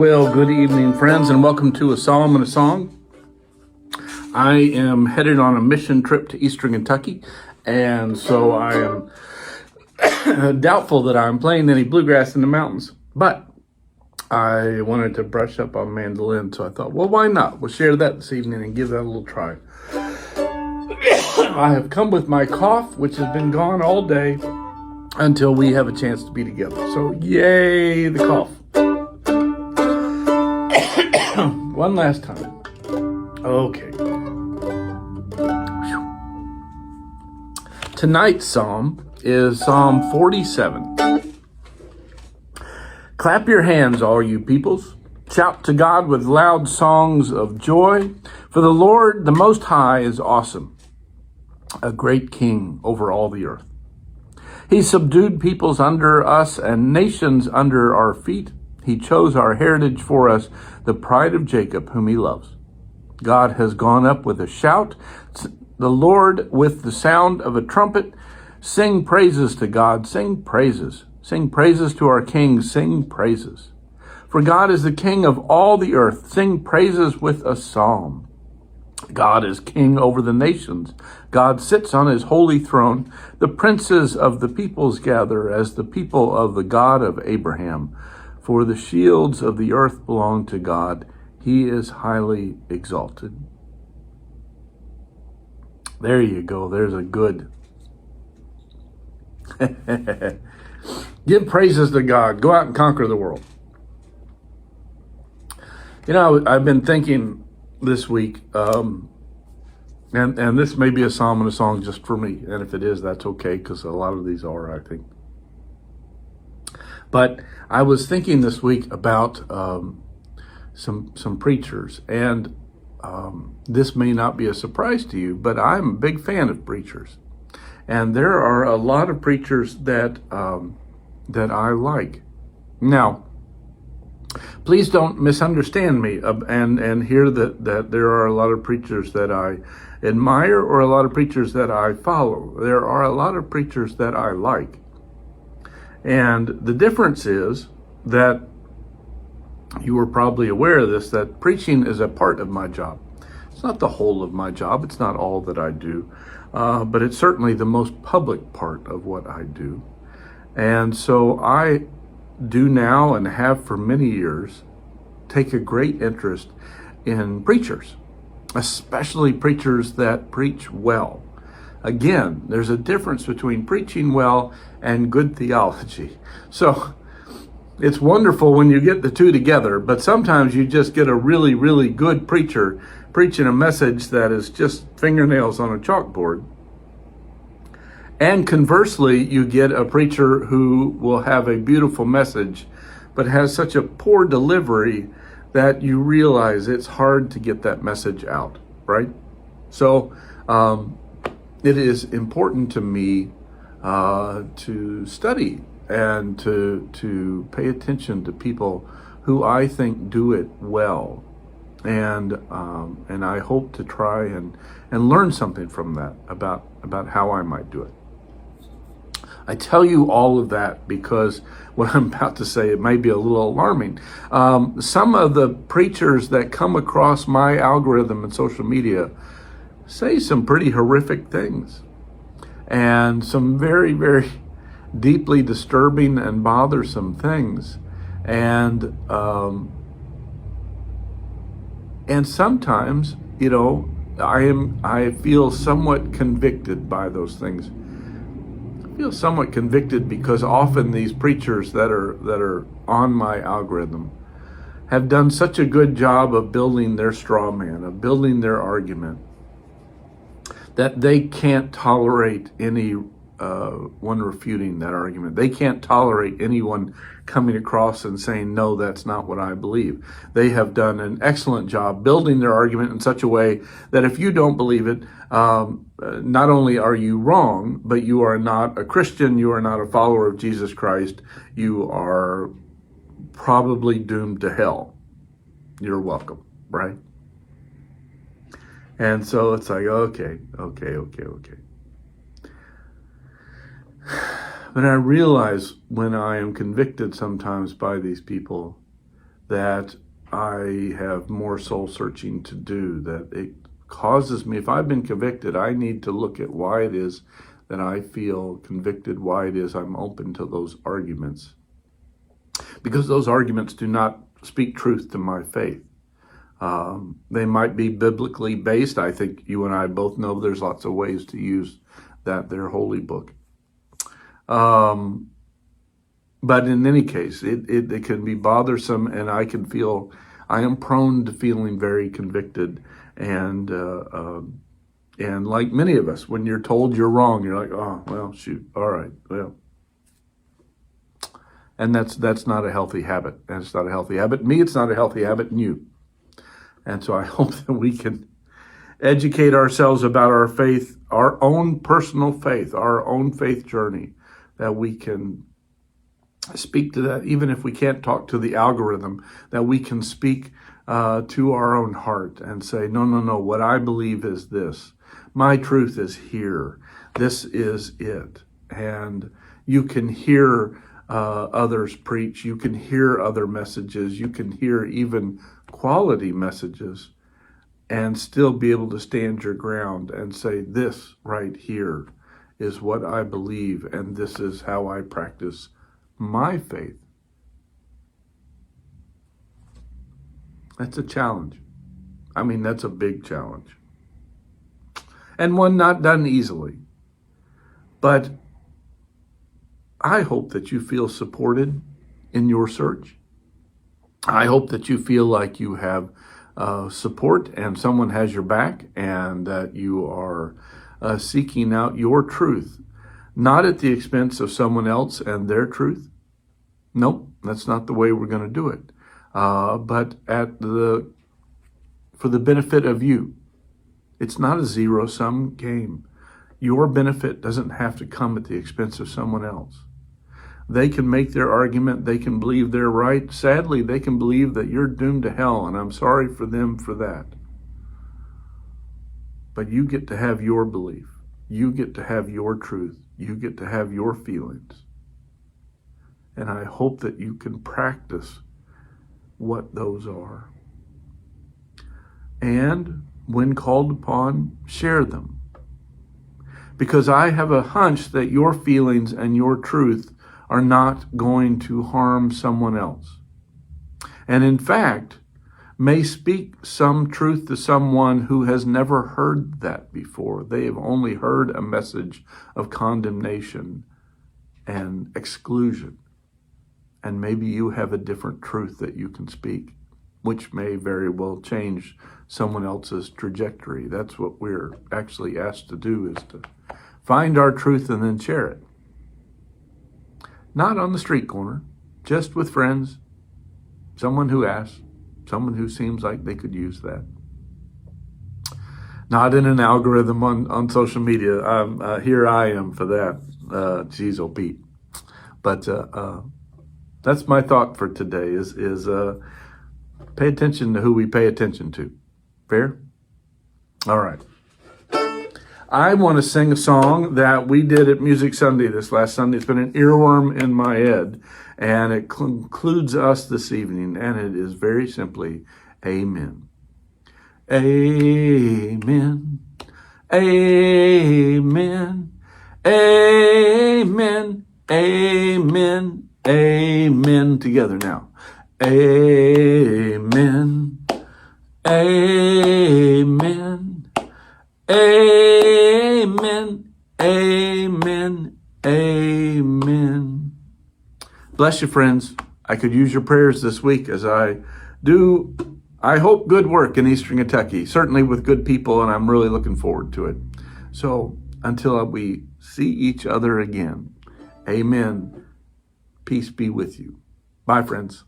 Well, good evening, friends, and welcome to A Psalm and a Song. I am headed on a mission trip to Eastern Kentucky, and so I am doubtful that I'm playing any bluegrass in the mountains. But I wanted to brush up on mandolin, so I thought, well, why not? We'll share that this evening and give that a little try. I have come with my cough, which has been gone all day until we have a chance to be together. So, yay, the cough. One last time. Okay. Tonight's psalm is Psalm 47. Clap your hands, all you peoples. Shout to God with loud songs of joy. For the Lord, the Most High, is awesome, a great king over all the earth. He subdued peoples under us and nations under our feet. He chose our heritage for us, the pride of Jacob, whom he loves. God has gone up with a shout, the Lord with the sound of a trumpet. Sing praises to God, sing praises. Sing praises to our King, sing praises. For God is the King of all the earth. Sing praises with a psalm. God is king over the nations. God sits on his holy throne. The princes of the peoples gather as the people of the God of Abraham. For the shields of the earth belong to God. He is highly exalted. There you go. There's a good. Give praises to God. Go out and conquer the world. You know, I've been thinking this week, and this may be a psalm and a song just for me. And if it is, that's okay, because a lot of these are, I think. But I was thinking this week about some preachers, and this may not be a surprise to you, but I'm a big fan of preachers, and there are a lot of preachers that I like. Now, please don't misunderstand me, and hear that there are a lot of preachers that I admire or a lot of preachers that I follow. There are a lot of preachers that I like. And the difference is that you were probably aware of this, that preaching is a part of my job. It's not the whole of my job. It's not all that I do, but it's certainly the most public part of what I do. And so I do now, and have for many years, take a great interest in preachers, especially preachers that preach well. Again, there's a difference between preaching well and good theology. So it's wonderful when you get the two together, but sometimes you just get a really, really good preacher preaching a message that is just fingernails on a chalkboard. And conversely, you get a preacher who will have a beautiful message, but has such a poor delivery that you realize it's hard to get that message out, right? So, it is important to me to study and to pay attention to people who I think do it well, and I hope to try and learn something from that about how I might do it. I tell you all of that because what I'm about to say, it may be a little alarming. Some of the preachers that come across my algorithm and social media say some pretty horrific things, and some very, very deeply disturbing and bothersome things, and sometimes, you know, I feel somewhat convicted by those things. I feel somewhat convicted because often these preachers that are on my algorithm have done such a good job of building their straw man, of building their argument, that they can't tolerate one refuting that argument. They can't tolerate anyone coming across and saying, no, that's not what I believe. They have done an excellent job building their argument in such a way that if you don't believe it, not only are you wrong, but you are not a Christian, you are not a follower of Jesus Christ, you are probably doomed to hell. You're welcome, right? And so it's like, okay. But I realize when I am convicted sometimes by these people that I have more soul searching to do, that it causes me, if I've been convicted, I need to look at why it is that I feel convicted, why it is I'm open to those arguments. Because those arguments do not speak truth to my faith. They might be biblically based. I think you and I both know there's lots of ways to use their holy book. But in any case, it can be bothersome, and I am prone to feeling very convicted. And like many of us, when you're told you're wrong, you're like, oh, well, shoot, all right, well. And that's not a healthy habit. And it's not a healthy habit. Me, it's not a healthy habit in you. And so I hope that we can educate ourselves about our faith, our own personal faith, our own faith journey, that we can speak to that, even if we can't talk to the algorithm, that we can speak to our own heart and say, no, what I believe is this. My truth is here. This is it. And you can hear others preach. You can hear other messages. You can hear even quality messages and still be able to stand your ground and say, this right here is what I believe, and this is how I practice my faith. That's a challenge. I mean, that's a big challenge. And one not done easily. But I hope that you feel supported in your search. I hope that you feel like you have support and someone has your back, and that you are seeking out your truth, not at the expense of someone else and their truth. Nope, that's not the way we're going to do it. But for the benefit of you. It's not a zero-sum game. Your benefit doesn't have to come at the expense of someone else. They can make their argument. They can believe they're right. Sadly, they can believe that you're doomed to hell, and I'm sorry for them for that. But you get to have your belief. You get to have your truth. You get to have your feelings. And I hope that you can practice what those are. And when called upon, share them. Because I have a hunch that your feelings and your truth are not going to harm someone else. And in fact, may speak some truth to someone who has never heard that before. They have only heard a message of condemnation and exclusion. And maybe you have a different truth that you can speak, which may very well change someone else's trajectory. That's what we're actually asked to do, is to find our truth and then share it. Not on the street corner, just with friends, someone who asks, someone who seems like they could use that. Not in an algorithm on social media. Here I am for that. Geez, oh Pete. But that's my thought for today is pay attention to who we pay attention to. Fair? All right. I want to sing a song that we did at Music Sunday this last Sunday. It's been an earworm in my head, and it concludes us this evening, and it is very simply, Amen. Amen. Amen. Amen. Amen. Amen. Together now. Amen. Amen. Amen. Amen. Amen. Bless you, friends. I could use your prayers this week as I do, I hope, good work in Eastern Kentucky, certainly with good people, and I'm really looking forward to it. So until we see each other again, amen. Peace be with you. Bye, friends.